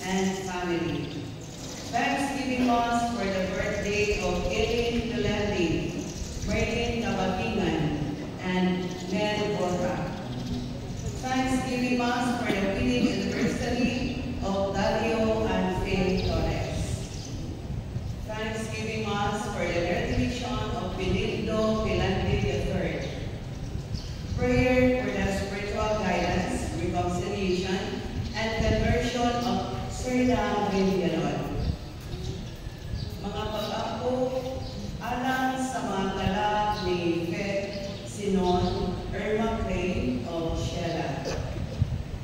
and family. Thanksgiving Mass for the birthday of Eileen Tulandi, Merlin Kabatingan, and Mel Borja. Thanksgiving Mass for the wedding anniversary of Dario and Faye Torres. Thanksgiving Mass for the graduation of Benigno Pilante III. Prayer for the spiritual guidance, reconciliation, and conversion of Serna Villalon. Mga pag-ako, alang sa mga tala ni Fed Sinon Irma Clay o Sheila.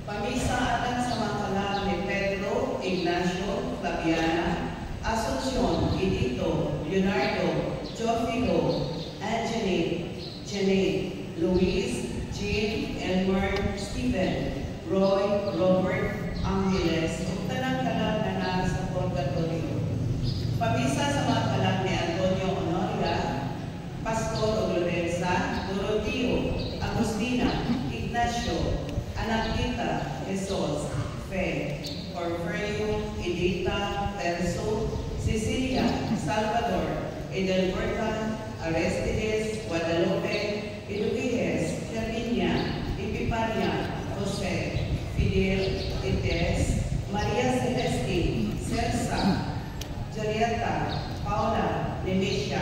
Pamisa alang sa mga tala ni Pedro, Ignacio, Fabiana, Asuncion, Edito, Leonardo, Jofigo, Angeline, Jenny, Luis, Jean, Elmer, Stephen, Roy, Robert, Angeles, ug tanang kalag na nasa purgatorio. Pamisa sa mga kalag ni Antonio Honoria, Pastor Lorenza, Doroteo, Agustina, Ignacio, Anakita, Jesus, Fe, Porfirio, Edita, Terso, Cecilia, Salvador, Edelberta, Aristides, Guadalupe, Ilupijes, Herminia, Epipania, Jose, Fidel, Ites, Maria Celeste, Celsa, Julieta, Paula, Nemesia,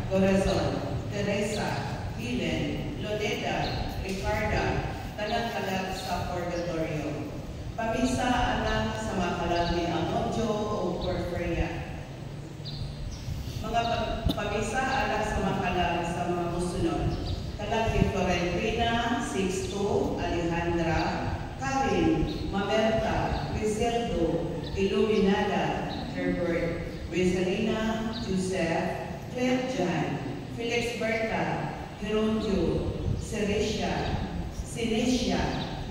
Corazon, Teresa, Helen, Lodeda, Ricarda, tanang-kalag sa purgatorio. Pamisa anak sa mga kalag ni Amonjo o Porfiria. Mga pamisa anak sa mga kalag sa mga musunod. Kalag ni Florentina, Sixto, Alejandra, Karin, Mamerta, Griseldo, Iluminada, Herbert, Rizalina, Joseph, Claire Jan, Felix Berta, Gerondio, Ceresia, Sinesia,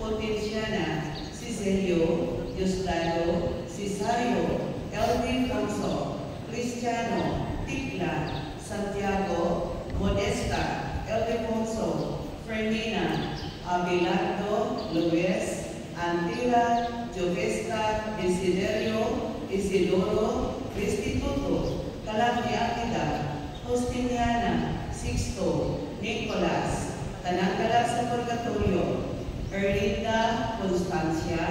Potenciana, Ciselio, Diosdado, Cesario, Elvin Franco, Cristiano, Tigla, Santiago, Modesta, Eldefonso, Fermina, Abelardo, Luis, Antila, Jovesta, Desiderio, Isidoro, Restituto, Kalag ni Akida, Justiniana, Sixto, Nicolas, tanang-kalag sa purgatorio, Erlinda, Constancia,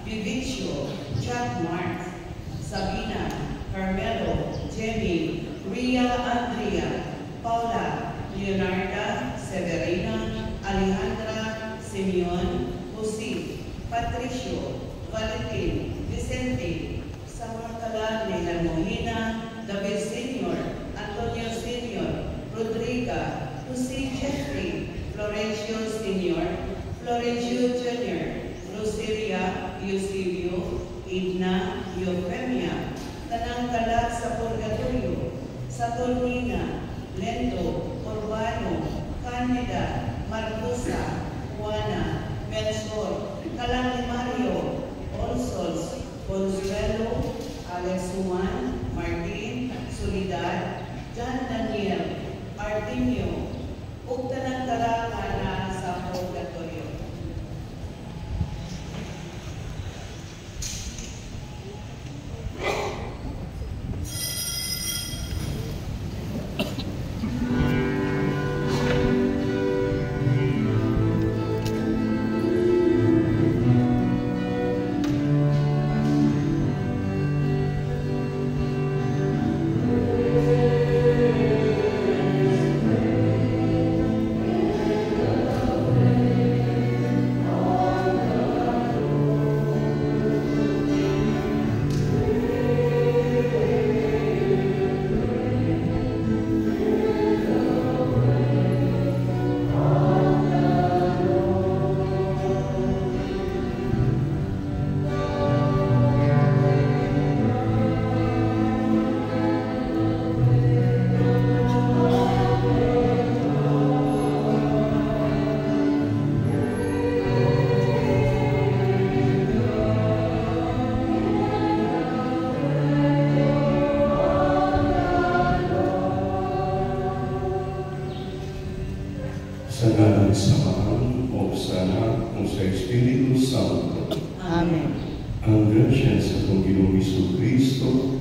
Vivicio, Jack Mark, Sabina, Carmelo, Jenny, Ria Andrea, Paula, Leonarda, Severina, Alejandra, Simeon, Jose, Patricio, Valentin, Vicente, sa mga kalag ni Hermolina, David Sr., Antonio Sr., Rodriga, Jose Jeffrey, Florencio Sr., Florencio Jr., Roseria, Eusebio, Edna, Eufemia, tanang-kalag sa purgatorio, Saturnina, Lento, Urbano, Candida, Marcusa, Juana, Bensor, kalang ni Mario, Olsos, Consuelo, Alex Juan, Martin, Solidad, John Daniel, Artemio, ug tanang-kalag na sa purgatorio. Sa ngalan sa Ama, o sa Anak, o sa Espiritu Santo. Amen. ang grasya sa atong Ginoong Jesucristo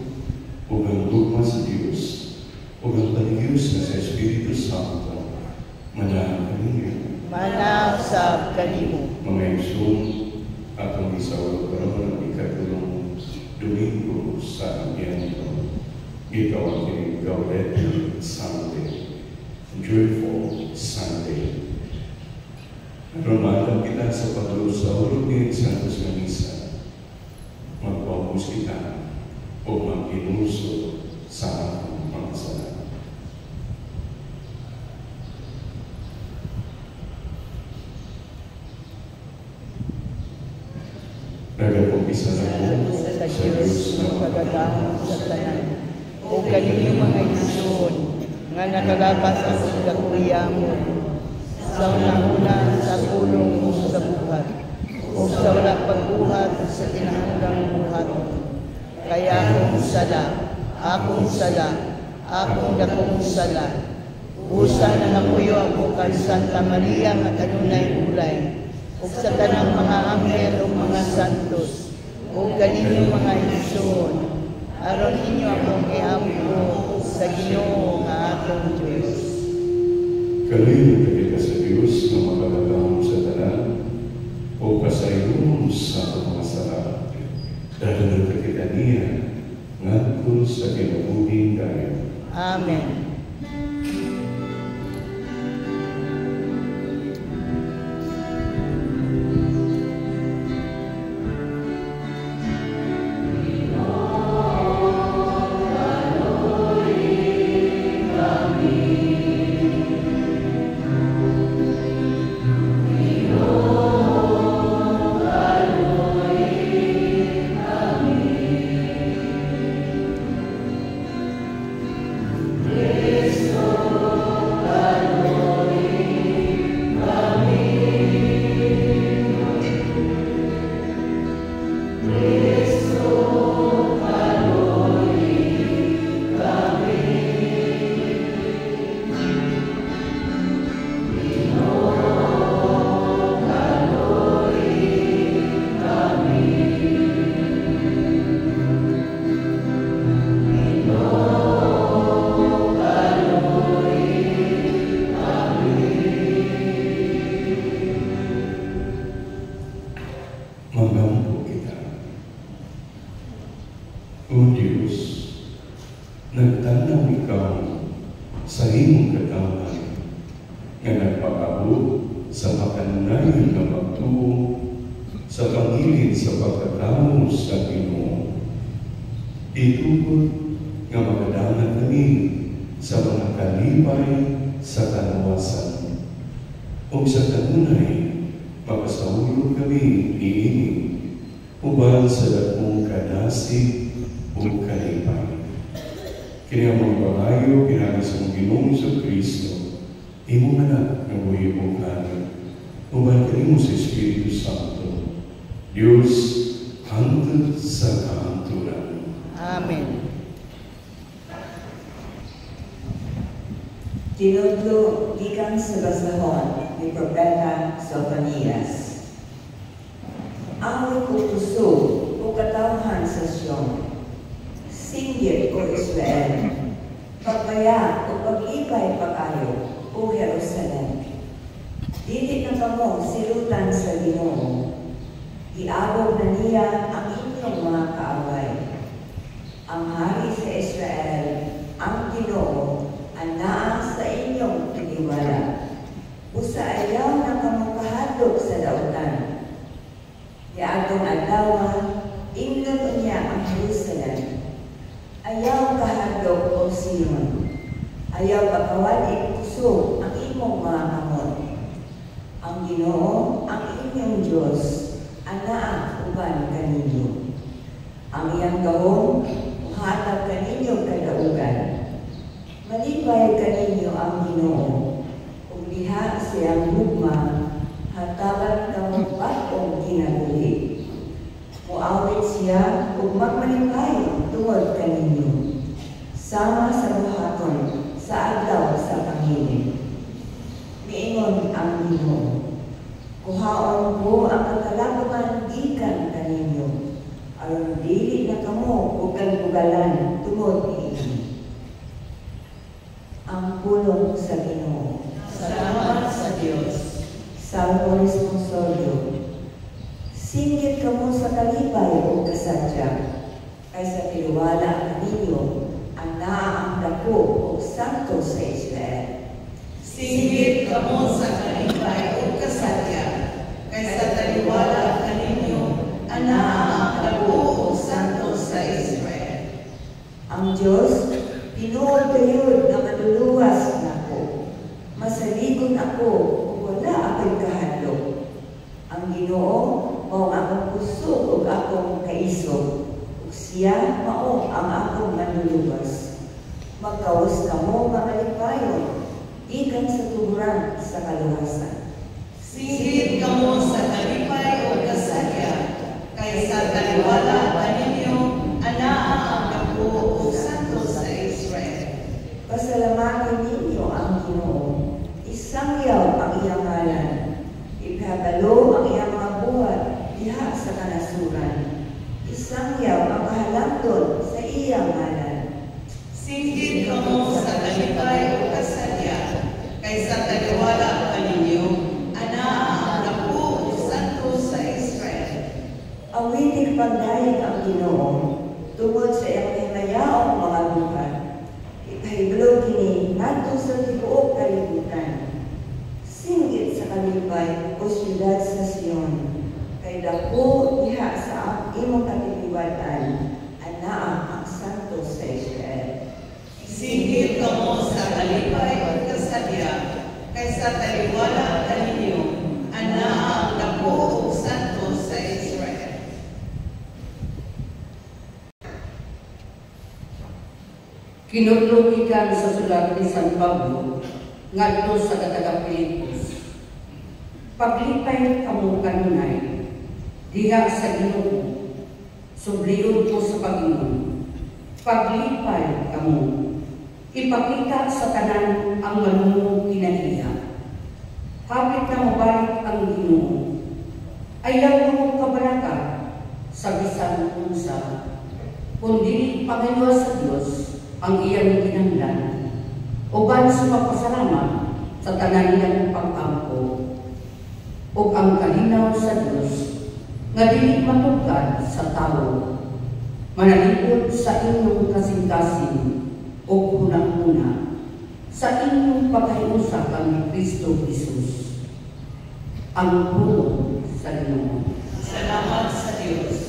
o ang tugma sa Dios o ang panigos na sa Espiritu Santo manahan kaninyo. Manahan sa kanimo. Mga igsoon, atong isawag karon ng ikatulong Domingo sa Adbyento. Ito ang Gaudete Sunday, Joyful Sunday. Naroon kita sa patuloy sa urog ng Santos na Misa. Magpapos kita o mag-inuso sa ating mga salamat. Nagapumisa na po sa Diyos ng pagkagahon sa tanan. O kaninyo mga ilusyon nga nakalapas ang pagkakuyamon sa unang-una sa pulong o sa buhat o sa walang pagbuhat sa tinahanggang buhat. Kaya akong dakong sala. Usa na napuyo ako kay Santa Maria nga kanunay ulay, ug sa tanang mga anghel ug mga santos, ug kaninyo mga ilusyon, aron ninyo akong iampo sa Ginoo nga atong Diyos. Kaliyo kita sa Diyos na makagagahon sa tanan o kasayunon sa mga sala. Dahil kita niya ngadto sa kinabuhing dayon. Amen. Magampo kita. O Diyos, nagtanaw ikaw sa imong katawan nga nagpakaabot sa makanayon na pagtuo sa pangilid sa pagkatao sa Ginoo. Itugod nga magadangan kami sa mga kalipay sa kanawasan o sa kanunay makasahulog kami niini uban sa dakong kadasig o kalipay. Kini ang mga bangayo pinagi sa Ginoong Jesucristo, imong anak ng buhibong kanin, uban kanimo sa Espiritu Santo, Diyos hangtod sa kahanturan. Amen. Tinudlo gikan sa basahon ni Propeta Sophonias. Awit ko puso o katawhan sa Sion. Singgit o Israel. Pagmaya o pag-ibay pag-ayo o Jerusalem. Dili na kamo silutan sa Ginoo. Iabog na niya ang inyong mga kaaway. Ang hari sa Israel, ang Ginoo, ang naa sa inyong tiniwala. Usa ayaw na kamukahadlok sa dautan. Yaagong adlawa, ingnon niya ang Jerusalem. Ayaw kahadlok o Sion. Ayaw pagkawalik puso ang imong mga kamot. Ang Ginoo, ang inyong Diyos, ang naa uban kaninyo. Ang iyang gahom, hatag kaninyo kadaugan. Malibay kaninyo ang Ginoo, ug diha siyang hugma, hatagan kamo bagong kinabuhi. Muawit siya ug magmalibay tungod kaninyo, sama sa buhaton sa adlaw sa pangilin. Miingon ang Ginoo, kuhaon ko ang katalabugan gikan kaninyo, aron dili na kamo ugal-ugalan tungod niini. Ang pulong sa Ginoo. Salamat sa Diyos. Salmo responsorio. Singgit kamo sa kalipay o kasadya, kaysa tiwala kaninyo ang naang dako o santo sa Israel. Singgit kamo sa kalipay o kasadya, kaysa taliwala kaninyo ang naang dako o santo sa Israel. Ang Diyos, tinuod kayo na maduluwas nako. Masaligon ako o wala ako'y kahadlok. Ang Ginoo, mao ang akong kusog o akong kaisog. Ug siya, mao ang akong manluluwas. Magkawas kamo mamalipayon, ikan sa tuburan sa kaluwasan. Singgit kamo sa kalipay o kasadya, kaysa taliwala kaninyo ang naang dako o santo sa Israel. Pasalamatin ninyo ang Ginoo. Isangyaw ang iyang ngalan. Ipabalo ang iyang mga buhat diha sa kanasuran. Isangyaw ang kahalangdon sa iyang ngalan. Singgit kamo sa kalipay o kasadya, kaysa taliwala kaninyo ang naang dako o santo sa Israel. Awitig pagdayeg ang Ginoo tungod sa iyang himayaong mga buhat. Ipahiblo kini ngadto sa tibuok kalibutan. Singgit sa kalipay o siyudad sa Sion, kay dako diha sa imong katitiwatan, anaa ang santo sa Israel. Singgit kamo sa kalipay o kasadya, kaysa taliwala kaninyo ang naang dako o santo sa Israel. Kinutlugikan sa sulat ni San Pablo ngadto sa taga-Pilipos. Paglipay kamo kanunay diha sa Ginoo, subliyon ko sa Panginoon. Paglipay kamo, ipakita sa tanan ang manunong kinaiya. Hapit na mabalik ang Ginoo, ayaw mo kabalaka sa bisan unsa, kundi pagaywa sa Dios ang iyang kinahanglan, uban sa magpasalamat sa tanan niyang pag-ampo, ug ang kalinaw sa Dios nga dili matugkad sa tawo, manalipod sa inyong kasing-kasing o unang-una sa inyong pagkaiusa kang Kristo Jesus. Ang pulong sa Ginoo. Salamat sa Diyos.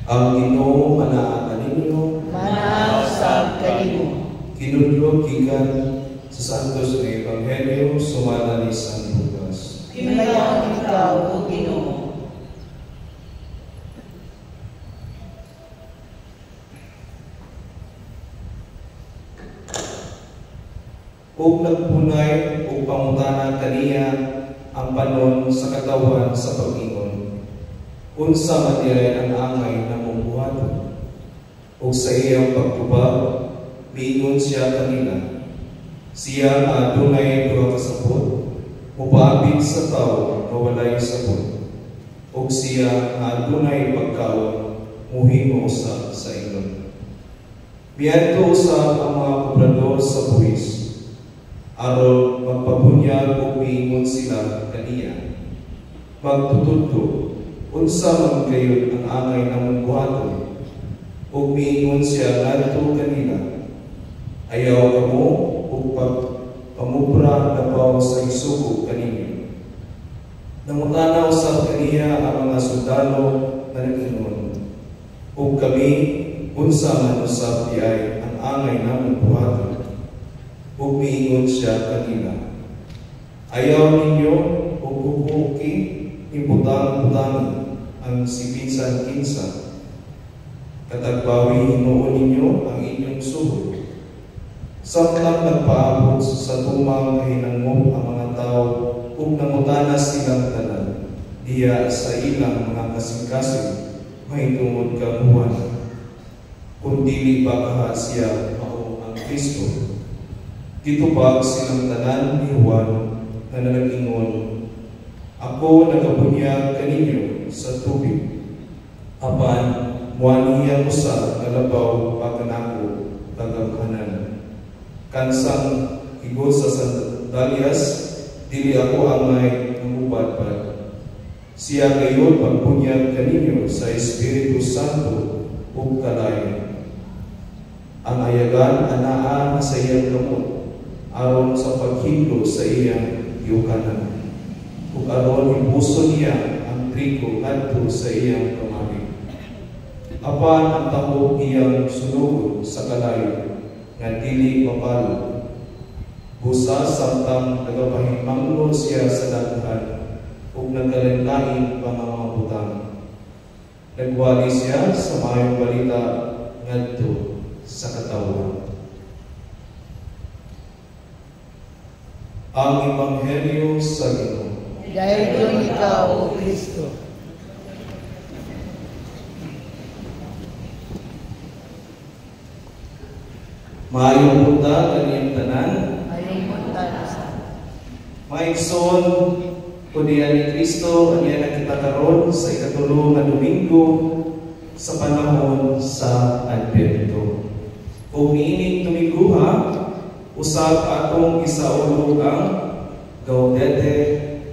Ang Ginoo manaa kaninyo, Manaw sa kanimo. kinudlog gikan sa santos nga ebanghelyo sumala ni San Lucas. Himayaw ikaw, O Ginoo. Ug nagpunay ug pangutana kaniya ang panon sa katawan sa pag-ingon. Unsa man diay ang angay na mumbuhaton. Ug sa iyang pagtubag, miingon siya kanila. Siya nga adunay duha ka sapot, mupaabig sa tawo nga walay sapot. Ug siya nga adunay pagkaon, muhimo sa ilong. Miadto usab ang mga kubrador sa buwis, aron magpabunyag o miingon sila kaniya. Magtutudto, unsa man kayo ang angay na mungguhaton, o miingon siya ngadto kanila. Ayaw kamo o pamubra na baw sa isugo kaninyo. Nangutana usab kaniya ang mga sundalo nga nag-ingon. Ug kami unsa man usab diay ang angay namong buhaton. Ug miingon siya kanila. Ayaw ninyo ug bubuki imputang-putang ang sipinsan kinsa. Katagbawi hinuon ninyo ang inyong suhod. Samtang nagpaabot sa tumang kahinangmo ang mga tao ug nangutana silang tanan diya sa ilang mga kasing-kasing mahitungod ka Juan. Kung dili ba kaha siya mao ang Kristo. Gitubag silang tanan ni Juan na nag-ingon, ako nagabunyag kaninyo sa tubig. Apan muaniya usa kalabaw pagkanako tagaghanan. Kansang higod sa sandalyas, dili ako angay namubadbad. Siya gayon pagbunyag kaninyo sa Espiritu Santo ug kalayo. Ang ayagan anaa sa iyang gamot aron sa paghilo sa iyang yukanan. Ug aron ipuso niya ang trigo ngadto sa iyang kamari. Apan ang taho iyang sunugod sa kalayo nga dili mapalo. Busa samtang nagapahimangno siya sa daghan ug nagkalinlain pa nga mga butang. Nagwali siya sa mayong balita ngadto sa katawan. Ang Ebanghelyo sa Ginoo. Dahil doon ikaw, O Kristo. Maayong punta kaniyang tanan. Ayong punta sa Maigsoon ko diyan ni Kristo aniya na kita karon sa ikatulo nga Domingo sa panahon sa Advento. Kung niining Domingo usab atong isaulog ang Gaudete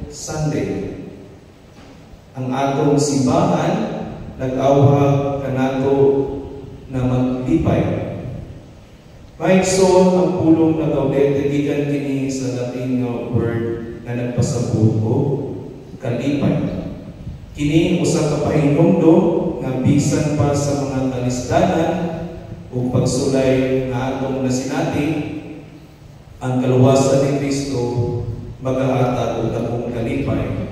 Sunday. Ang atong simbahan nag-awhag kanato na maglipay. Maigsoon ang pulong na Gaudete gikan kini sa Latin nga word na nagpasabuto kalipay. Kini usa ka pahinumdom nga bisan pa sa mga kalisdanan ug pagsulay nga atong nasinati ang kaluwasan ni Kristo magahatag og dakong kalipay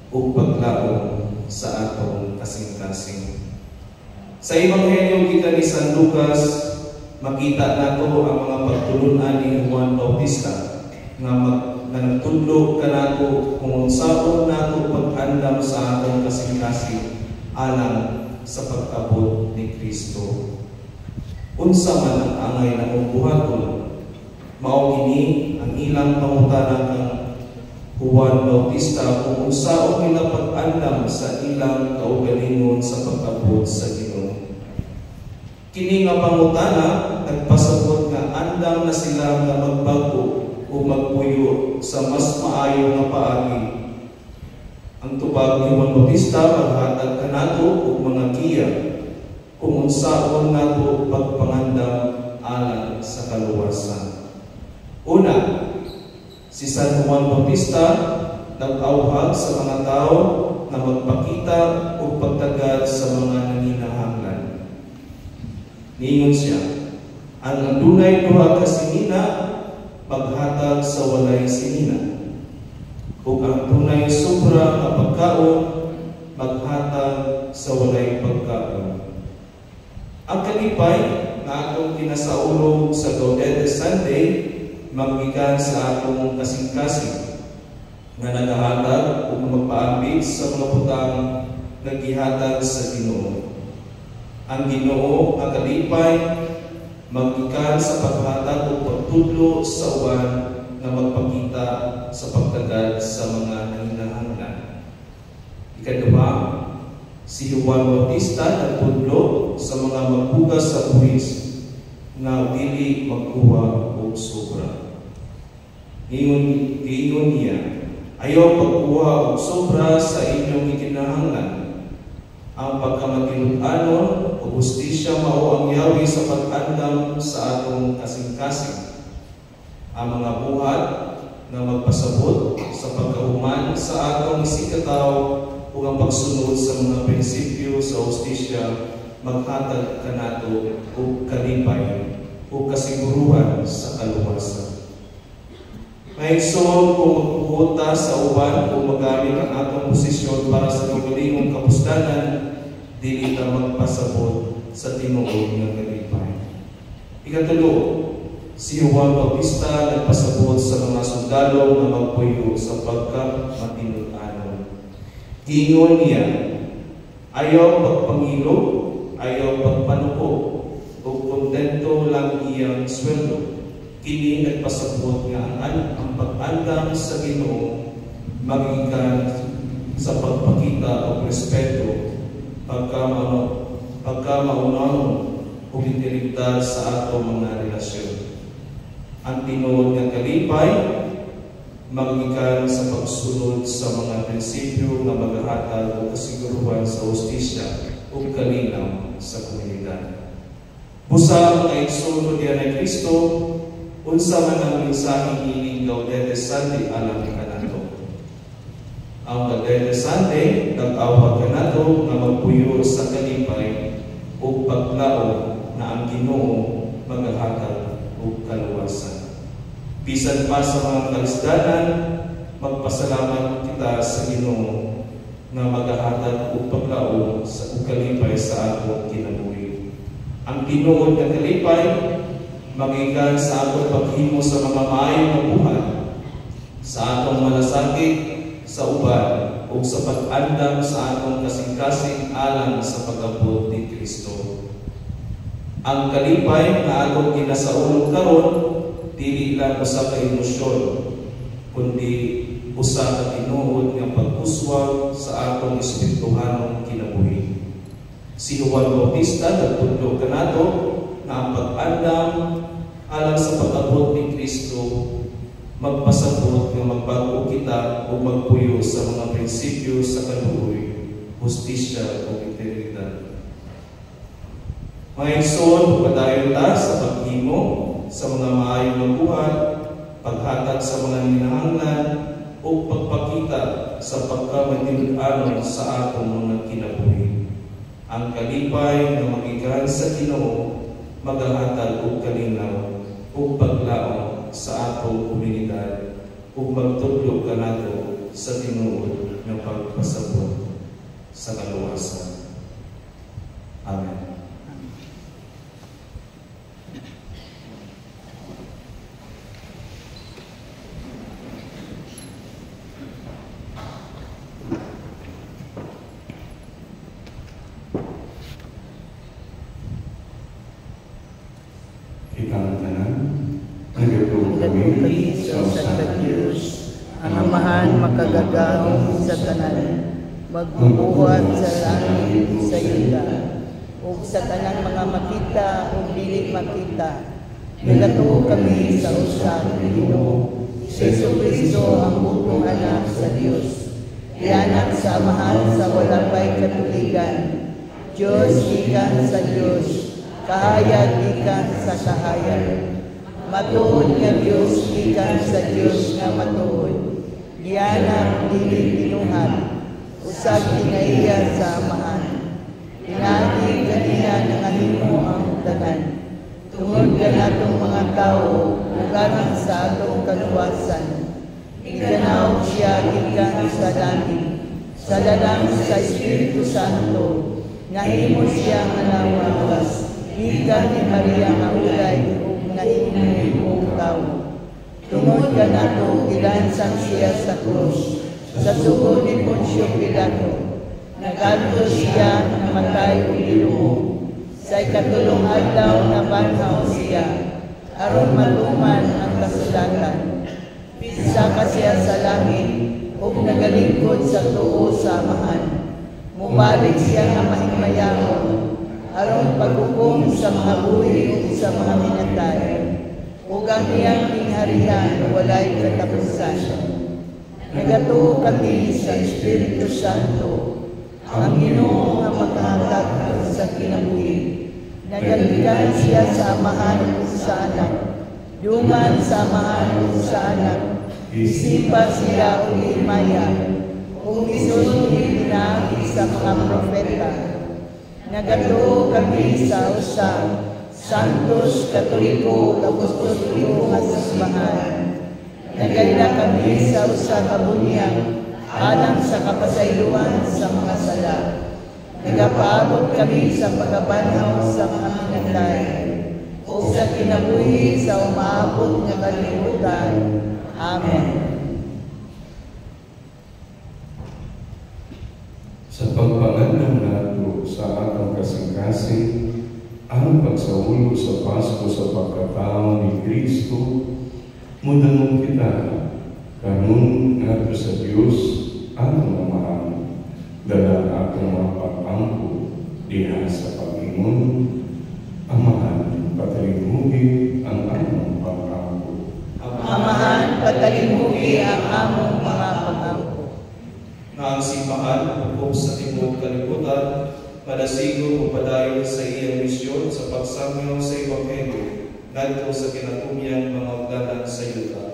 ug paglaom sa atong kasing-kasing. Sa Ebanghelyo gikan ni San Lucas makita nato ang mga pagtulunan ni Juan Bautista nga nagtudlo kanato kung unsaon nato pag-andam sa atong kasing-kasing alang sa pag-abot ni Kristo. Unsa man ang angay namong buhaton, mao kini ang ilang pangutana kang Juan Bautista kung unsaon nila pag-andam sa ilang kaugalingon sa pag-abot sa Ginoo. Kini nga pangutana nagpasabot nga andam na sila nga magbago o magpuyo sa mas maayo nga paagi. Ang tubag ni Juan Bautista maghatag kanato og mga giya kung unsaon nato pagpangandam alang sa kaluwasan. Una, si San Juan Bautista nag-awhag sa mga tao na magpakita o pagtagad sa mga nanginahanglan. Niingon siya, ang dunay duha ka sinina maghatag sa walay sinina. Ug ang dunay sobra nga pagkaon maghatag sa walay pagkaon. Ang kalipay na atong kinasaulog sa Gaudete Sunday maggikan sa atong kasing-kasing nga nagahatag ug magpaambit sa mga butang naggihatag sa Ginoo. Ang Ginoo nga kalipay maggikan sa paghatag o pagtudlo sa uban na magpakita sa pagtagad sa mga nanginahanglan. Ikaduha, si Juan Bautista nagtudlo sa mga maghugas sa buhis nga dili magkuha og sobra. Giingon niya, ayaw pagkuha og sobra sa inyong ikinahanglan. Ang pagkamatinud-anon o hustisya mao ang yawi sa pag-andam sa atong kasing-kasing. Ang mga buhat nga magpasabot sa pagkahuman sa atong isikataw ug ang pagsunod sa mga prinsipyo sa hustisya maghatag kanato ug kalipay ug kasiguruhan sa kaluwasan. Maigsoon kung magpupunta sa uban o magamit ang atong posisyon para sa kagalingong kapusdanan, dili ta magpasabot sa tinuod nga kalipay. Ikatulo, si Juan Bautista nagpasabot sa mga sundalo na magpuyo sa pagka-matinud-anon. Giingon niya, ayaw pagpangilo, ayaw pagpanuko, o kontento lang iyang sweldo. Kini nagpasabot nga ang pag-andam sa Ginoo magikan sa pagpakita o respeto, pagkamaunahon o integridad sa atong mga relasyon. Ang tinuod nga kalipay magikan sa pagsunod sa mga prinsipyo nga maghahatag o kasiguruhan sa hustisya o kalinaw sa komunidad. Busa ang igsoon diyan ay Kristo, unsa man ang mensaheng ining Gaudete Sunday alam kanato. Ang Gaudete Sunday nag-awag kanato nga magpuyo sa kalipay ug paglaom na ang Ginoo maghahatag og kaluwasan. Bisan pa sa mga kalisdanan, magpasalamat kita sa Ginoo nga maghahatag og paglaom sa kalipay sa atong kinabuhi. Ang tinuod nga kalipay magikan sa atong paghimo sa mga maayong nga buhat, sa atong malasakit sa uban ug sa pag-andam sa atong kasing-kasing alang sa pag-abot ni Kristo. Ang kalipay nga atong ginasaulog karon dili lang usa ka emosyon, kundi usa ka tinuod nga pag-uswag sa atong espirituhanong kinabuhi. Si Juan Bautista nagtudlo kanato na ang pag-andam alang sa pag-abot ni Kristo magpasabot nga magbago kita o magpuyo sa mga prinsipyo sa kaluoy, hustisya o integridad. Maigsoon padayon ta sa paghimo sa mga maayong nga buhat, paghatag sa mga hinahanglan o pagpakita sa pagkamatinud-anon sa atong mga kinabuhi. Ang kalipay nga magikan sa Ginoo maghahatag og kalinaw ug paglaom sa atong komunidad ug magtudlo kanato sa tinuod nga pagpasabot sa kaluwasan. Amen. kami sa Diyos, ang Amahan makagagahong sa tanan, magbubuhat sa langit sa ila, ug sa tanang mga makita ug dili makita. Nagato kami sa usa ni Ginoo, Jesu-Kristo ang butong anak sa Dios, ianak sa Amahan sa walang may katuligan, Diyos gikan sa Diyos, kahayag gikan sa kahayag. Matuod nga Diyos gikan sa Diyos nga matuod, gianak dili binuhat, usag kinaiya sa Amahan. Pinagi kaniya nangahimo ang tanan, tungod kanatong mga tao, ugaran sa atong kaluwasan. Iganaw siya gikan sa langit, sa dalang sa Espiritu Santo, nahimo siya nga nawawas, gikan ni Maria nga ulay, nahimo tao. Tungod kanato gilansang siya sa krus, sa sugod ni Poncio Pilato, nagadto siya namatay ug giluhod. Sa ikatulong adlaw nabanhaw siya, aron matuman ang kasulatan. Pisaka siya sa langit ug nagalingkod sa tuo sa Amahan. Mubalik siya nga mahigmayamon, aron paghukom sa mga buhi ug sa mga minatay, ug ang iyang tingharihan walay katapusan. Nagatuo kami sa Espiritu Santo, ang Ginoo nga makahatag sa kinabuhi. Nagalikan siya sa Amahan ug sa Anak, dungan sa Amahan ug sa Anak, Isimba siya o himaya, kung isusuli na sa mga propeta. Nagatuo kami sa usa, Santos Katoliko Apostoliko nga simbahan. Nagayna kami sa usa ka bunyag, alang sa kapasayloan sa mga sala. Nagapaabot kami sa pagkabanhaw sa mga pinatay, o sa kinabuhi sa umaabot nga kalibutan. Amen. Sa pagpangalan nato sa atong kasing-kasing, ang pagsaulog sa Pasko sa pagkatao ni Kristo, mudangon kita kanun nato sa Dios ang Amahan, dala atong mga pagpangko diha sa Panginoon. Amahan, patalimugi ang among pagpangko. Amahan, patalimugi ang among mga pagpangko. Na ang simbahan hukom sa timog kalibutan, madasigo padayon sa iyang misyon sa pagsamyo sa Ebanghelyo ngadto sa kinatumyang mga ugdanan sa yuta.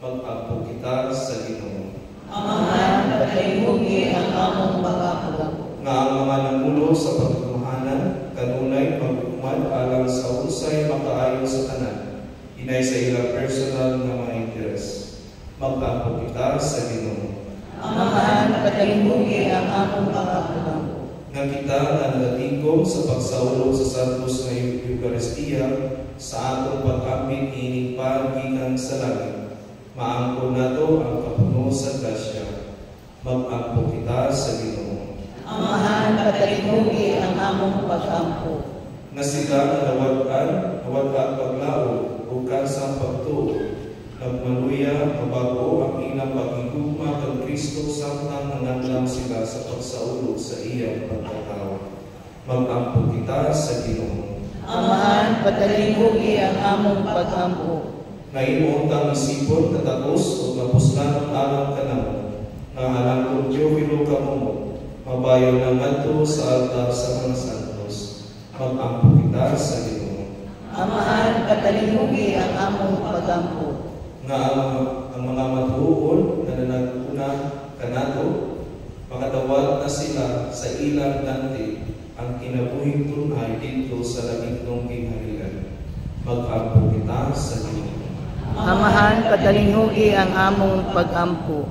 Mag-ampo kita sa Ginoo. Amahan, patalimugi ang among mga pagpangko. Na ang mga namulo sa pagmamahanan kanunay maghuman alang sa unsay makaayon sa tanan, inay sa ilang personal nga mga interes. Mag-ampo kita sa Ginoo. Amahan, patalimugi ang among mga pagpangko. Nga kita na nagatingkong sa pagsaulog sa Santos nga Eucharistia sa atong pag-apit ining gikan sa langit. Maangkon nato ang kapuno sa grasya. Mag-ampo kita sa Ginoo. Amahan, patalimugi ang among pag-ampo. Na sila na nawag-an paglaog o kansang pagtuo, nagmaluya mabago ang ilang pagigugma kang Kristo samtang nanganlam sila sa pagsaulog sa iyang pagkatao. Mag-ampo kita sa Ginoo. Amahan, patalimugi ang among pag-ampo. Na imuuntang isipon katapos o mapuslan ang alam kanamo, na halangkong Teofilo kamumot, mabayo na ngadto sa altar sa mga santos. Mag-ampo kita sa Ginoo. Amahan, patalimugi ang among pag-ampo. Na ang mga matuon na nanaguna kanato, makatawag na sila sa ilang dante ang kinabuhing tunay dito sa langitong kingharian. Mag-ampo kita sa Ginoo. Amahan, patalimugi ang among pag-ampo.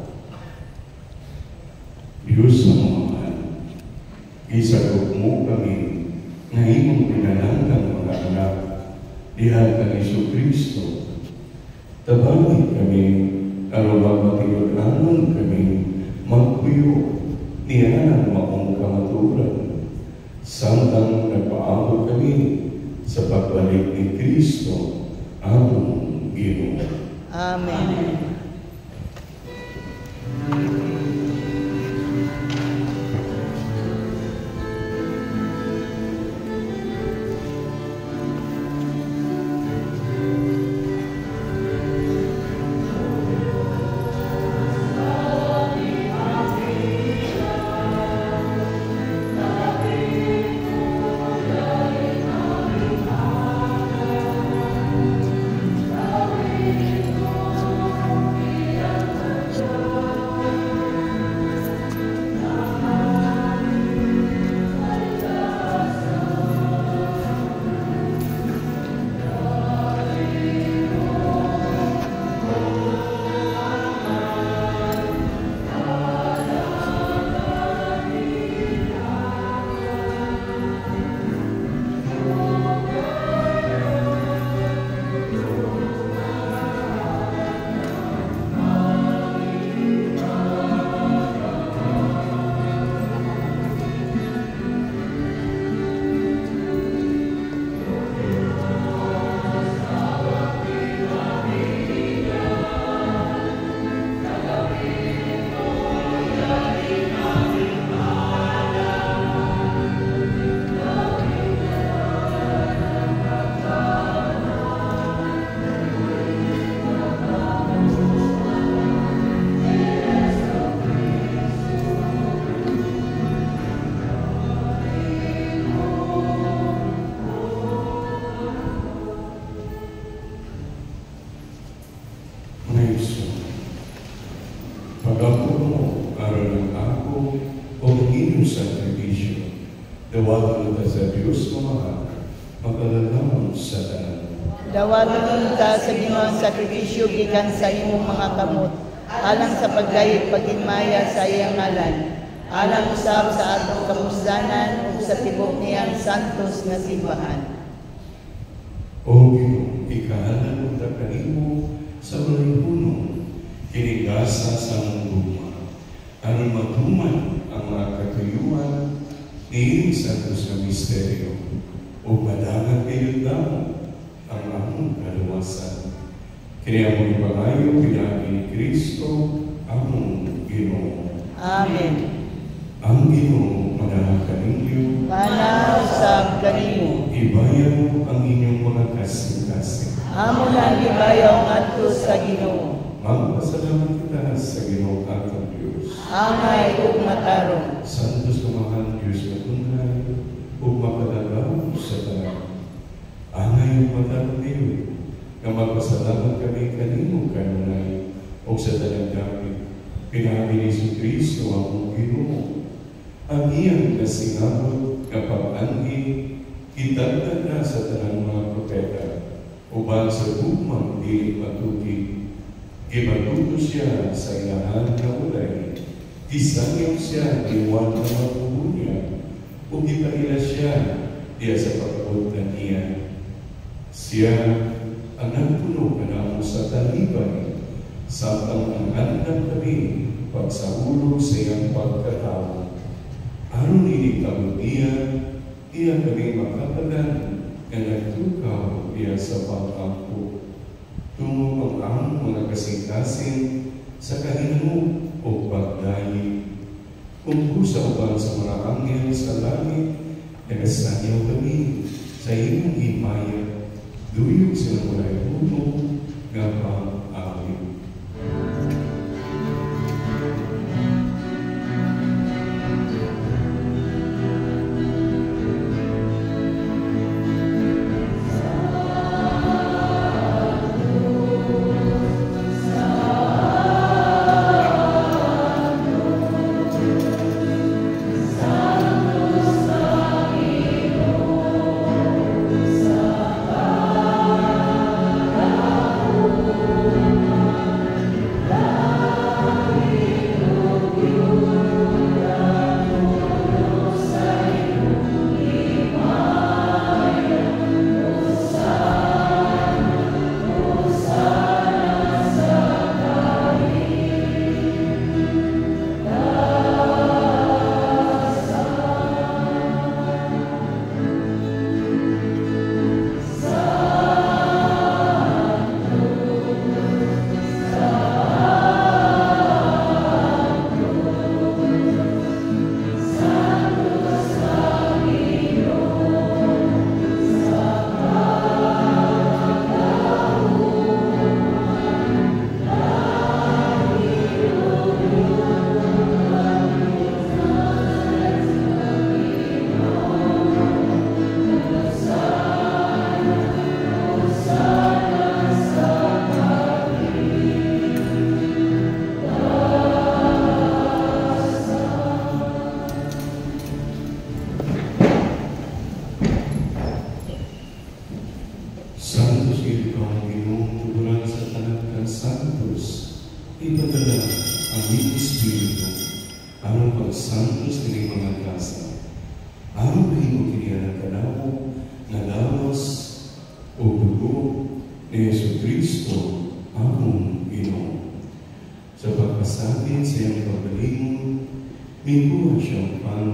Diyos na mga isagok mo kami na imong pinananggang mga anak diha kang Jesu-Kristo. Tabangin kami, aron matinud-anon kami, magpuyo niya ng maong kamaturan. Samtang nagpaabot kami sa pagbalik ni Kristo, among Ginoo. Amen. Dawaton ta sa Diyos mamahal, magkalalawang sa tanan. Dawaton ta sa Ginoong sakripisyo gikan sa imong mga kamot, alang sa pagdayeg paghinmaya sa iyang ngalan, alang usab sa atong kamusdanan ug sa tibok niyang santos nga simbahan. O Ginoo, ikahanan mo ta kanimo sa walay puno, kinigasa sa munduma, aron matuman ang mga katuyuan ni santos nga misteryo, o madangan kayo damo ang among kaluwasan. Kini among ipangayo pinagi ni Kristo, among Ginoo. Amen. Ang Ginoo manahan kaninyo, Manausab kanimo. ibayan mo ang inyong mga kasing-kasing. Amo nang gibayaw ngadto sa Ginoo. Magpasalamat kita sa Ginoo atong Diyos. Angay ug matarong. Santos kumahal Diyos na tunay, ug makadalaw sa tanan. Angay ug matarong kayo, nga magpasalamat kami kanimo kanunay, ug sa tanang gamit, pinabi ni Kristo ang Ginoo. Ang iyang kasinabot kapag angin, itagdag na sa tanang mga propeta, uban sa bugmang di matugig. Gimatuto siya sa ilahan na ulay, isangyaw siya iwan na mapuhunya, o gipaila siya diya sa pagkabutan niya. Siya ang nagpuno ka na sa talibay, samtang ang andang kami pagsahulog sa iyang pagkatao. Aron inikabot niya, iya kami makapalan na nagtukaw iya sa pag-ampo. Tungo ang mga kasing-kasing sa kahinamo o pagdayi. Kung sa uban sa mga anghel sa langit, nagasanyaw kami sa iyong himaya, duyog sa mulay puno nga pang-awit. Santos ikaw, Ginoo, tuguran sa tanan kang santos, ipadala ang iyong Espiritu, aron pag-santos kini mga grasa, aron kahimo kiniya ng kanawo, na lawas o dugo ni Jesucristo, among Ginoo. Sa pagpasabit sa iyang pagbalingon, may buhat siyang pan,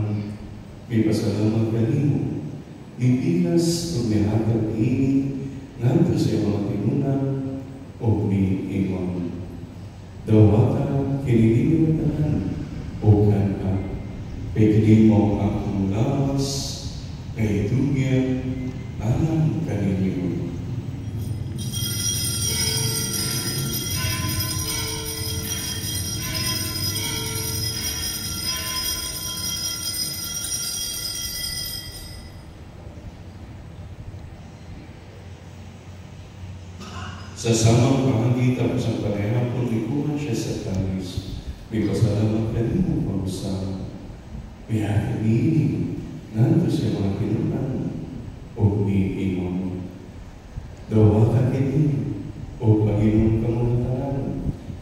may pasalamat kanimo, may bigas o may hatag ini, nganto sa mga tinunan o ni imam. Dawata kinilingatan o kanka, pwede mo ang lawas, kaitugyan, alam kaninyo. Sa samang pamangita ko sa panahapon, ikuha siya sa tanis. May pasalamat ka rin mo pag-usama. May hakinig, Nandito siya mga kinunan o umiimon. Dawata kini o Panginoon kamuntahan,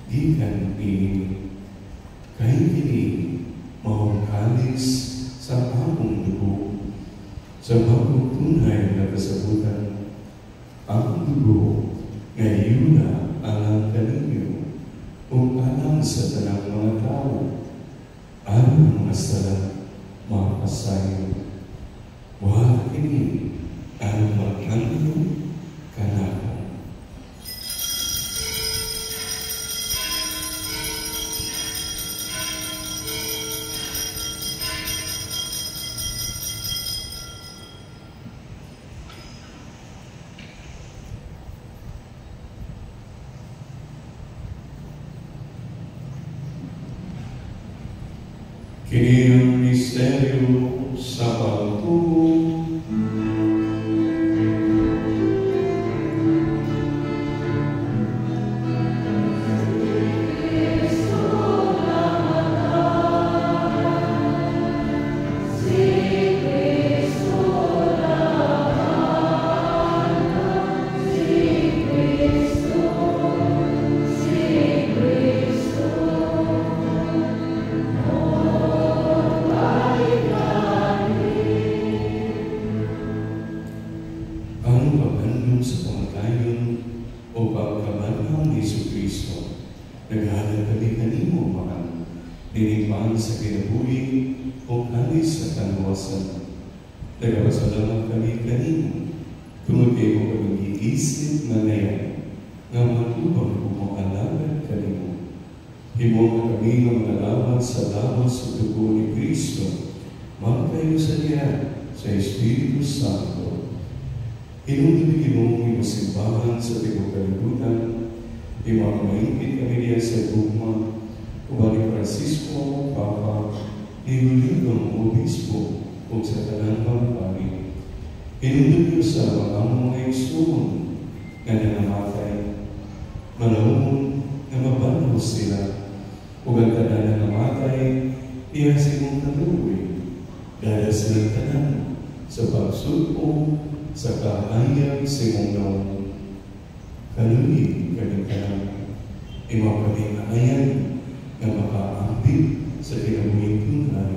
di kan ini. Kahit kini maong kalis sa akong dugo, sa bagong tunay na kasabutan, ang dugo ngayon na alang kaninyo o alang sa tanang mga tao, alang mga sala, mga kasayo. Wala kini ang magkano kanako. Kini ang misteryo sa pagtubo. Naghahanap kami kanimo, mga ninipan sa kinabuhi o alis sa kanuwasan. Nagpasalamat kami kanimo, tungod kayo mo kami iisip na ngayon, nga matubang kumualaman kanimo. Himo na kami ng nalaman sa lawas sa dugo ni Kristo, magkayo sa niya sa Espiritu Santo. Hinunod mo imasimbahan sa tibok kalibutan, imamaingit kami niya sa gugma, Kubali Francisco, Papa, Iuligong Obispo, o sa tanang pangpani. Hinunod niyo sa mga igsoon na nangamatay, malawon na mabanaw sila, o ganda na namatay, iya simong taluwi, dahil silang tanan sa pagsulpo, sa kahayag simong naon. Kaluwi kanang imaw kami ayan na makaambit sa kinabuhing tunay.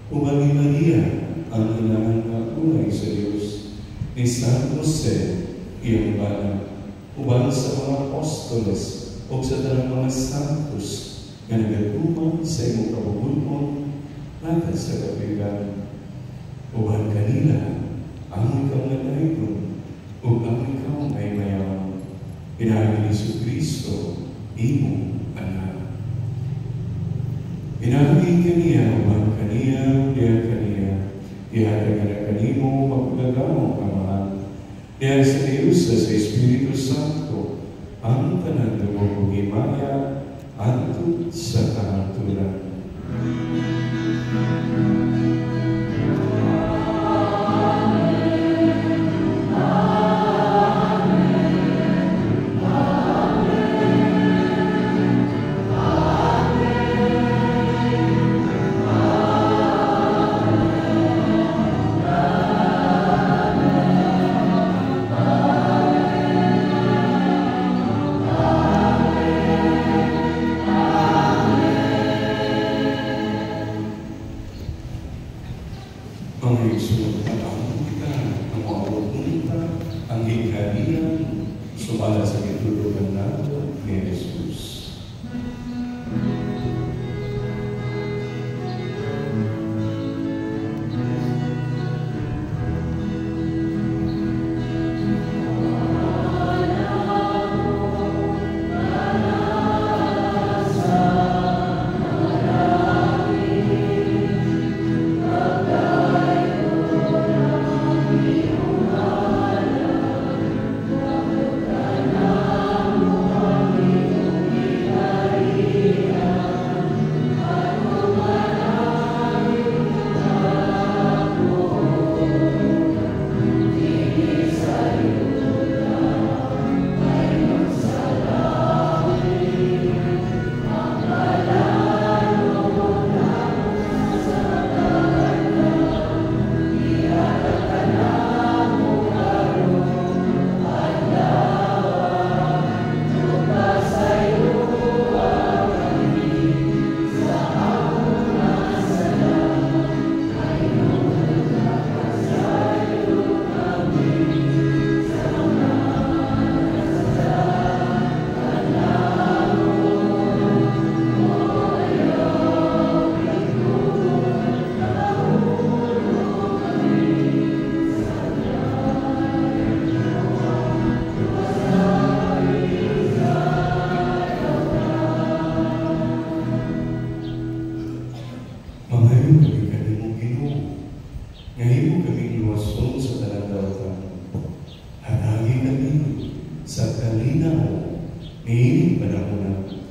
Umali Maria, ang inahan na unay sa Diyos, ni San Jose, iyang bana, uban sa mga apostoles o sa tanang mga santos na nagatuman sa imong kabubulmon natin sa kapigan. Uban kanila, ang ikaw na dahigon o ang ikaw ay mayaman. Pinahagi ni Jesucristo, imo anak. Pinahagi kaniya, uban kaniya, diya kaniya, ihagay na kanimo, magulagamong amahan. Diya sa Diyos sa Espiritu Santo, ang tanan dumong himaya, antud sa kahanturan. Sumala sa kitulugan nato ni Jesus. Amen. panahon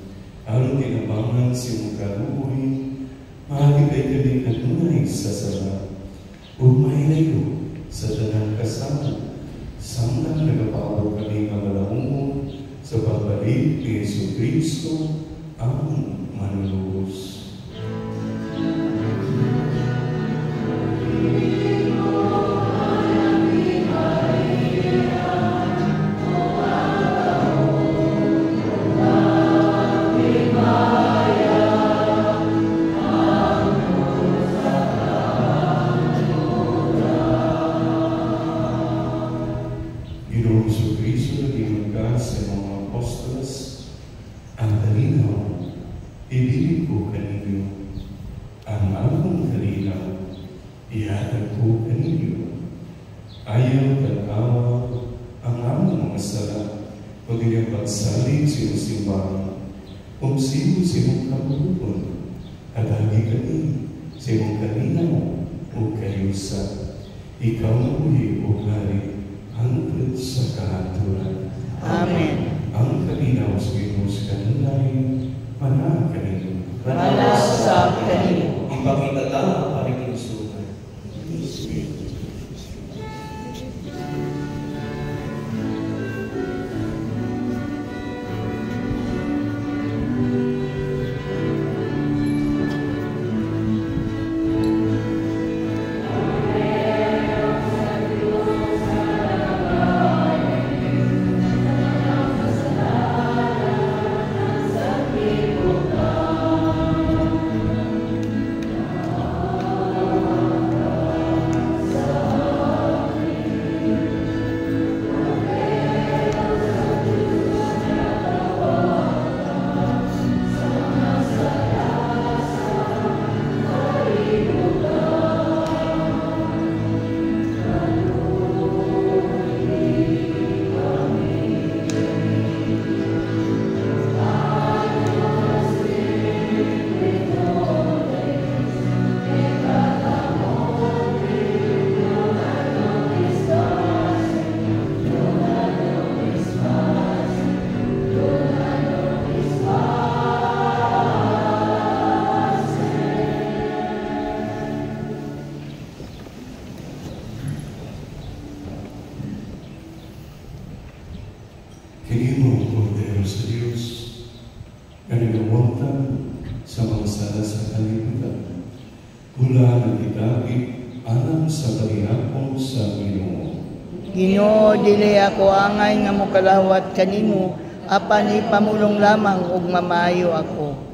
aron tinabangan si mong kaluoy, maagibay kami kanunay sa sala, ug mahilayo sa tanang kasama, samtang nagapabot kami nga malaungon sa pagbalik ni Jesucristo ang manlulubos. Ginoong Jesucristo na ginungka sa mga apostolos, ang kalinaw, ibilig ko kaninyo. Ang akong kalinaw, ihatag ko kaninyo. Ayaw tanawa ang among mga sala, kung inyong pagsalig sa iyong simbahan, kung sino sa iyong kabuluhan, at hagi kami sa iyong kalinaw o kayusa. Ikaw na uli o hari, hangtod sa kahaturan. Amen. Ang kalinaw sa Diyos kanilay, mana kanino. Manas sa kanino. Ipakita ta ang panikinsugan. Kinimong kordero sa Diyos, kanilawatan sa mga sala sa kalibutan, hula ng itagit alam sa kalihapon sa Ginoo. Ginoo, dili ako angay nga mokalawat kanimo, apan ipamulong lamang ug mamayo ako.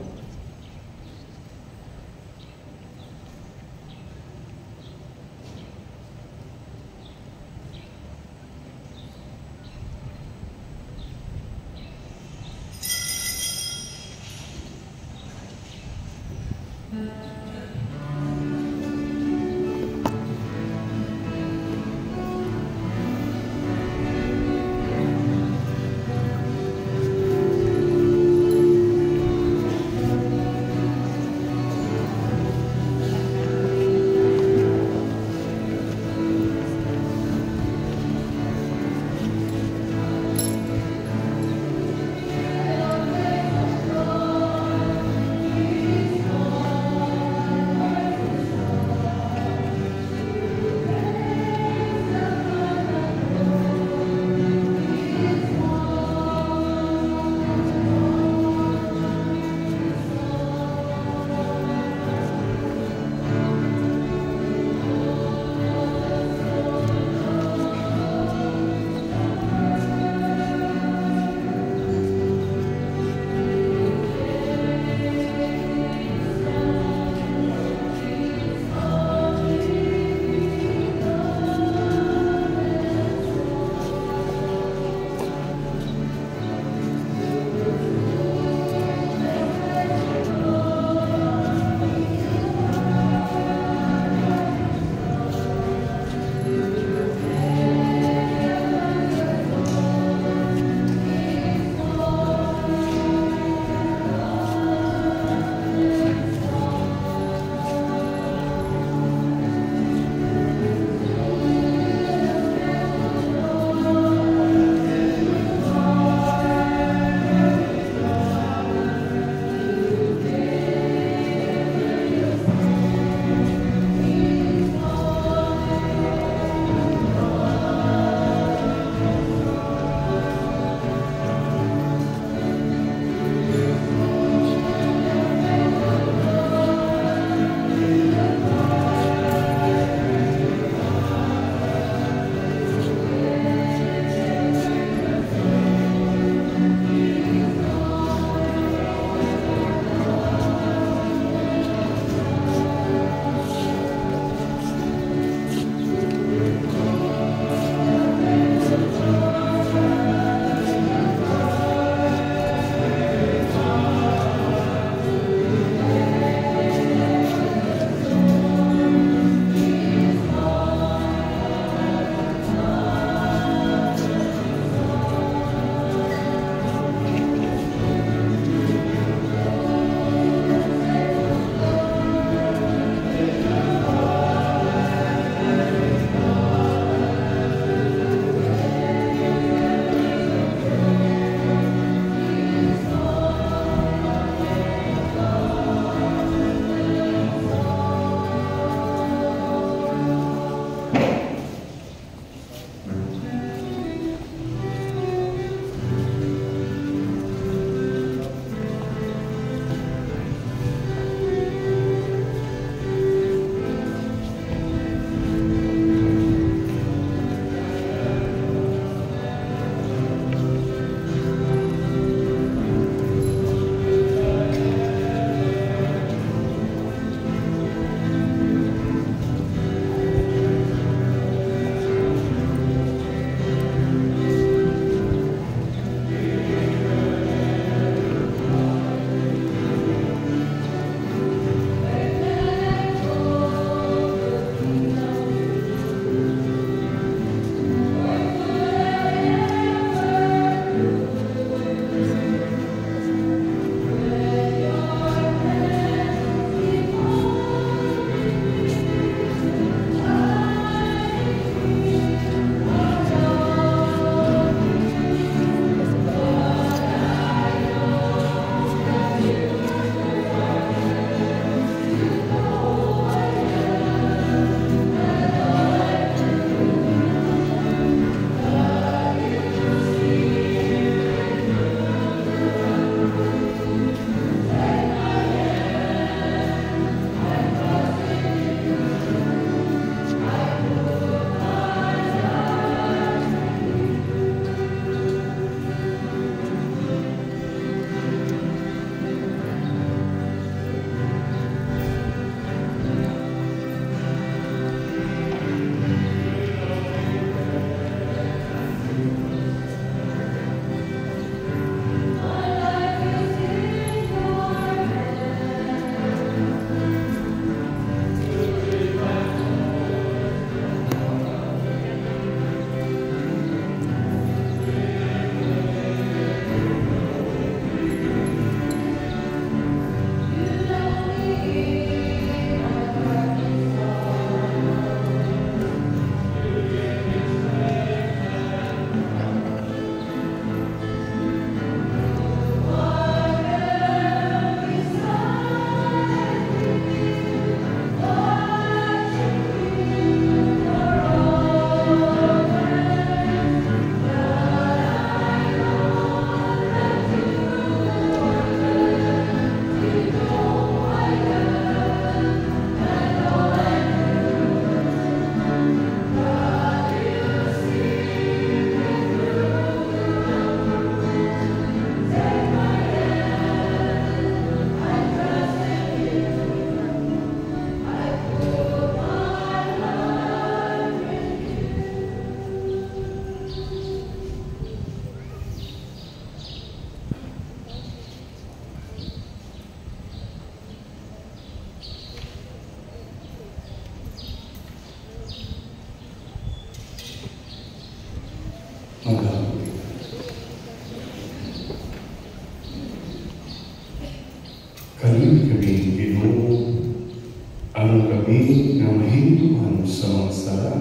Aron kami nga mahinduan sa mga sala,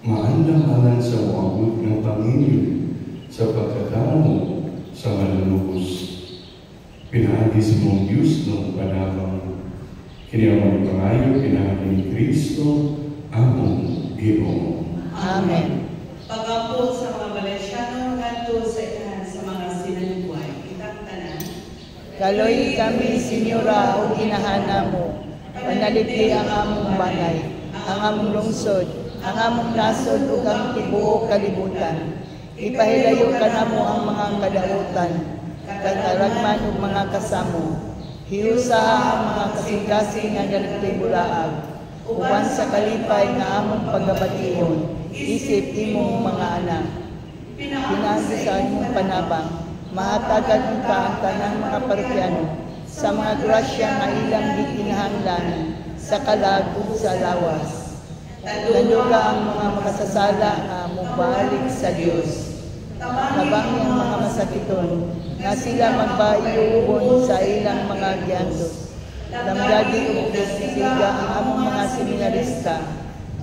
maandang-alan sa uabot ng Panginoon sa pagkatao sa manunubos. Pinahagi si mong Diyos ng panabang. Kiniyaman pangayo, pinahagi ni Kristo, among Ginoo. Amen. Pag-ampun sa mga Valenciano ngadto sa itahan sa mga sinalibuay, kitang tanan. Kaloy kami, Senyora, o ginahana mo. Panaliti ang among balay, ang among lungsod, ang among nasod ug ang tibuok kalibutan. Ipahilayo ka namo ang mga kadautan, kataragman ug mga kasamo. Hiusa ang mga kasing-kasing nga dalitoy bulaag, uban sa kalipay nga among pagabatiyon, isip imong mga anak. Pinagi sa imong panabang, mahatagan ka ang tanang mga parokyano, sa mga grasya nga ilang gikinahanglan, sa kalag ug sa lawas. Tanduga ang mga makasasala nga mubalik sa Dios. Tabang ang mga masakiton, nga sila magbayuubon sa ilang mga giantos. Damdagi ug disiga ang among mga seminarista,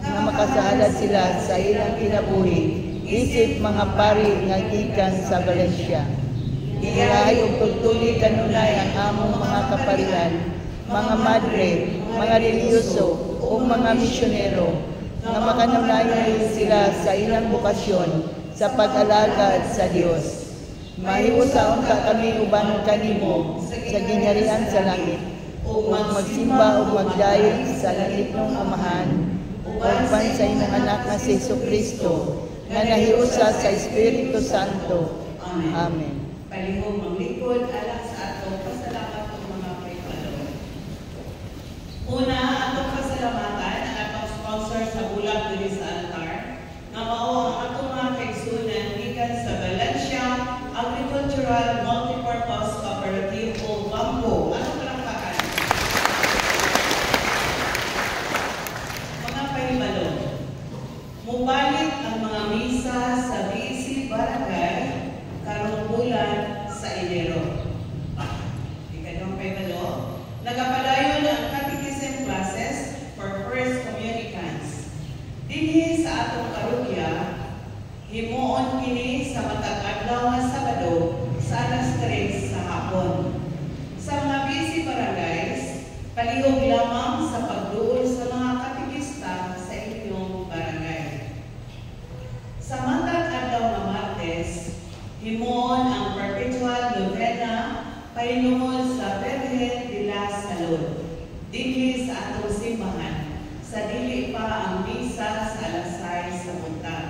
nga makasahalad sila sa ilang kinabuhi, isip mga pari nga gikan sa Valencia. Iyahay ug tugtuli kanunay ang among mga kaparihan, mga madre, mga reliyoso, o mga misyonero, nga makanunay sila sa ilang bukasyon sa pag-alagad sa Dios. Mahiusaon ka kami uban kanimo sa ginharian sa langit, ug magsimba ug magdayon sa langitnong Amahan, uban sa imong anak nga si Jesucristo, nga nahiusa sa Espiritu Santo. Amen. Palihog manglingkod alang sa atong pasalamat ng mga kaipalo. Una, atong pasalamatan ang atong sponsor sa bulag diri sa altar, nga mao ang atong mga kaigsunan gikan sa Valencia Agricultural Multipurpose Cooperative o BAMCO. Anong palakpakan? Mga kaipalo, mubalik ang mga misa sa BC Barangay karong bulan sa Enero. Ikadong pekalo, nagapadayon ang catechism classes for first communicants. Dinhi sa atong parokya, himuon kini sa matag adlaw nga Sabado sa alas 3 sa hapon. Sa mga busy barangays, palihog lamang sa pagduol sa mga katekista sa inyong barangay. Sa matag adlaw nga Martes, himuon ang perpetual novena pahinuon sa Virgen de la Salud. Dinhi sa atong simbahan, sa dili pa ang misa sa alas 6 sa buntag.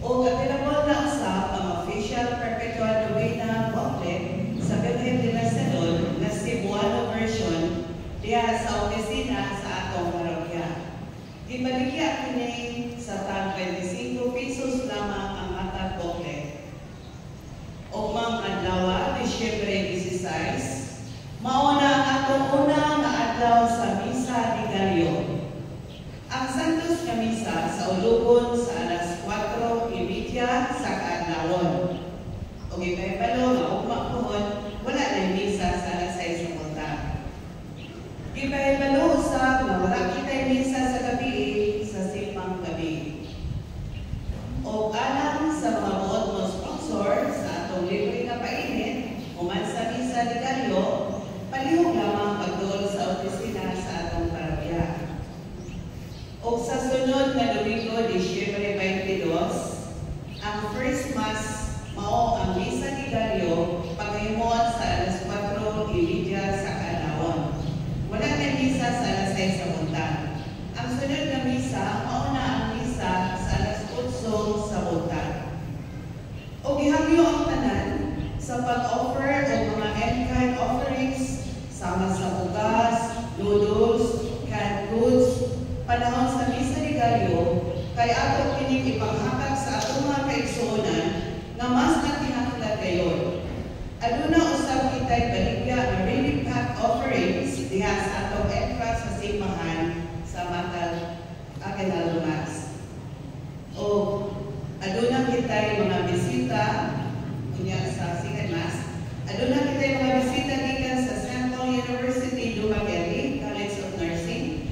O available na usab ang official perpetual novena booklet sa Virgen de la Salud na Cebuano version diha sa opisina sa atong parokya. Gibaligya kini sa tag 25 pesos lamang ang matag booklet. Ugmang adlaw, Disyembre 16, mauna ang atong una nga adlaw sa Misa ni Galio. Ang Santos nga Misa sa Ulugon sa alas 4:30 sa kaadlawon. O gipahibalo nga ugma puhon, wala na misa sa alas 6 sa buntag. Gipahibalo usab nga wala kitay misa sa gabi sa simbang gabi. O alang sa mga buot mo sponsor sa atong libre nga painit, uman sa Misa ni Galio, palihog lamang pagduol sa opisina sa atong parokya. O sa sunod na Domingo, Disyembre 22, ang first mass mao ang Misa ni Galio paghimuon sa alas 4:30 sa kaadlawon. Wala na misa sa alas 6 sa buntag. Ang sunod na misa mao na ang misa sa alas 8 sa buntag. O gihagyo ang tanan sa pag-offer o mga in-kind offerings sama sa bugas, noodles, canned goods, panahon sa Misa ni Galio, kay ato kining ipanghatag sa atong mga kaigsuonan nga mas nakinahanglan gayon. Aduna usab kitay baligya nga relief pack offerings diha sa atong entrance sa simbahan sa matag Aguinaldo Mass. O aduna kitay mga bisita unya sa Second Mass. Aduna kitay mga bisita gikan sa Central University Dumaguete College of Nursing,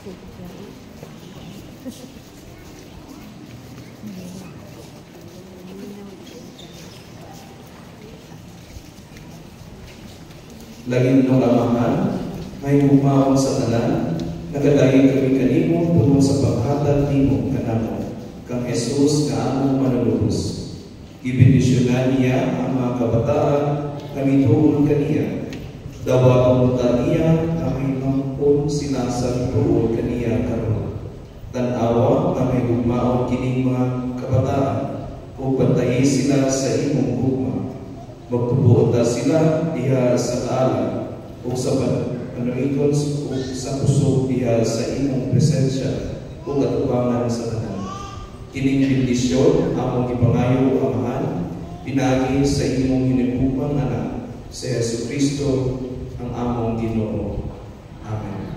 Laging ng amahan, may umaon sa tanan, nagadayon kami kanimo tungkol sa paghatag nimo kanamo, kang Jesus nga among manulubos. Ibindisyonan niya ang mga kabataan na mituon kaniya. Dawa pamunta niya na may mangkon sila sa mituon kaniya karon. Tanawa na may umaon kining mga kabataan o pantayi sila sa imong gugma. Magtubuot sila diha sa kaala o sa panuiton o sa puso diha sa imong presensya o katubangan sa tanan. Kining bendisyon among ipangayo amahan, pinagi sa imong hinigugmang anak, sa Jesucristo ang among Ginoo. Amen.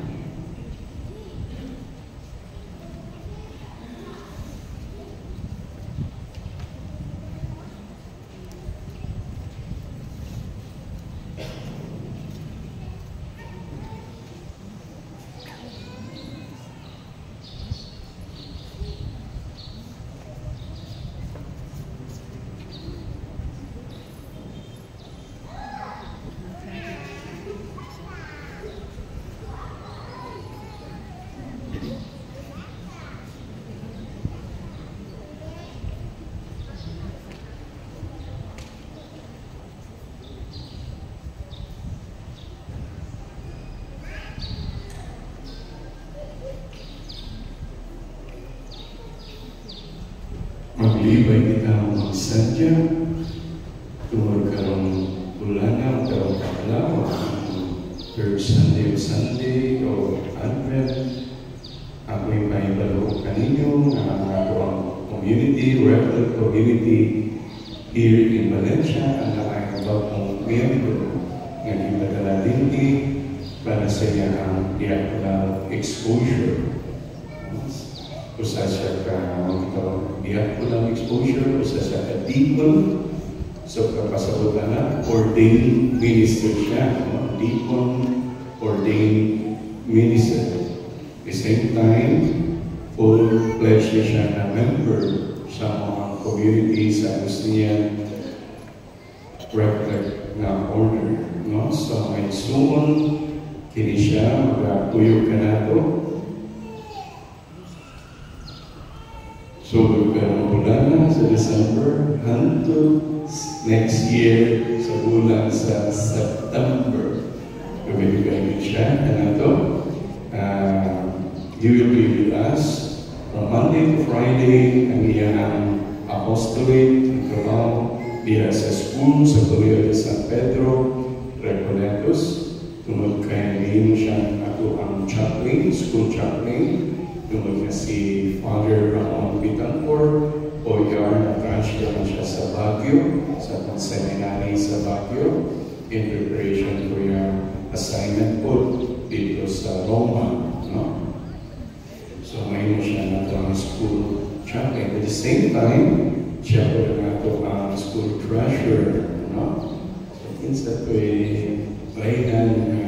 Maglibay kita magsadya tungkol karong bulana o karong kakalaw, third Sunday o Advent. Ako'y maibalo kaninyo ang community, regular community here in Valencia, ang nakakabag mong miyembro ng ibagadala dinti para sa iyang diakonal exposure. Usa siya ka diaconal exposure, usa siya ka deacon, so kapasabutan na ordained minister siya, deacon, ordained minister. At the same time, full pledge siya na member sa mga community sa Agustinian Reflect na order. No? So, ay soon, kini siya, magkakuyog ka na ito. So, magkakabulan sa December until next year sa bulan sa September. Kumibigay siya na ito. You will be with us from Monday to Friday ang iyang apostolate ng trabaho diya sa school sa Colegio de San Pedro, Recoletos. Tungod kay ngayon siyang ako ang chaplain, school chaplain. Tungod na si Father Ramon Bitancor, OER na transfer na siya sa Baguio, sa seminary sa Baguio, in preparation for your assignment po dito sa Roma. No? So ngayon siya na ito ang school chaplain. At the same time, siya po na ito ang school treasurer. No? So kinsa ko'y lahinan na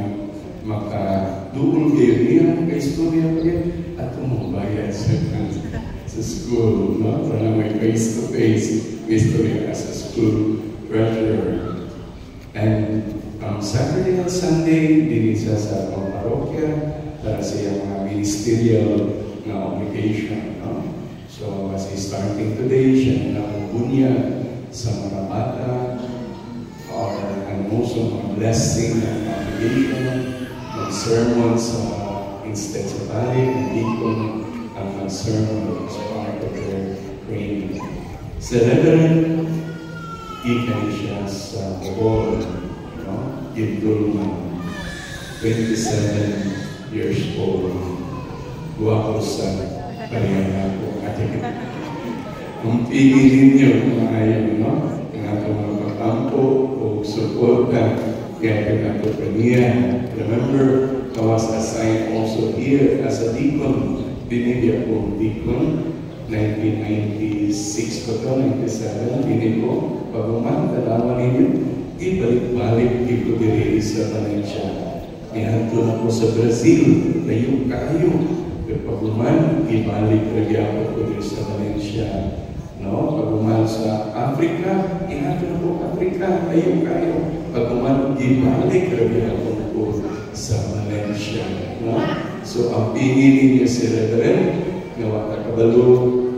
makaduol kayo niya kay istorya pa rin at umubayad sa school. No? Para may face-to-face istorya as a school treasurer. And Saturday and Sunday, din siya sa parokya para sa iyang mga ministerial na obligation. No? So, as he's starting today, siya na bunya sa mga bata and also mga blessing and obligation, mga sermon sa instead sa bali, hindi kong ang sermon as part of their training. Sa Reverend, ikan siya sa Bohol, Gintol na 27 years old. Buwa ko sa kanyang ako. Kung pigilin niyo kung ayaw, no? Ang atong mga pagkampo o suporta kaya ito kaniya. Remember, I was assigned also here as a deacon. Binigyan ko deacon. 1996 ko ito, 97. Binigyan ko. Pag-uman, dalawa ninyo. Ibalik-balik dito diri sa Valencia. Nihanto na ko sa Brazil, layo kayo. Pero pag human, ibalik lagi ako ko dito sa Valencia. No? Pag human sa Africa, inato na po Africa, ayaw kayo. Pag human, ibalik lagi ako ko sa Valencia. No? So, ang pingin niya si Reverend, na watakabalo,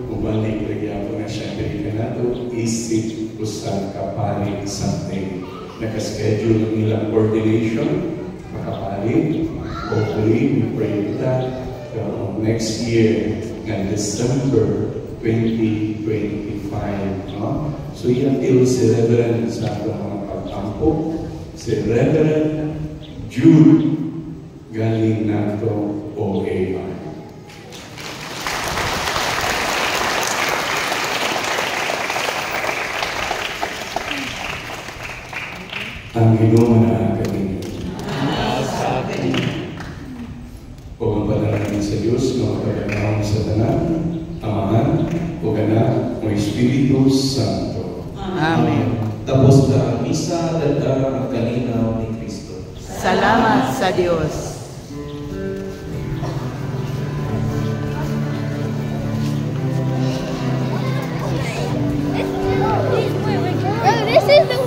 umalik lagi ako na siya Amerika na ito, isip ko sa kapalit something. Nakaschedule nilang coordination, makapalit. Hopefully, we pray that next year, ng December 2025. No? So, iyatil si Reverend sa ating mga pagtampo, si Reverend Jude galing nato OAR. Ang Ginoo na kaninyo. Sa atin. O ang panalangin sa Diyos, mga pagkakawang sa tanan, Amahan, o Anak, o Espiritu Santo. Amen. Tapos na ang misa, dada ang kalinaw ni Kristo. Salamat sa Diyos. This is the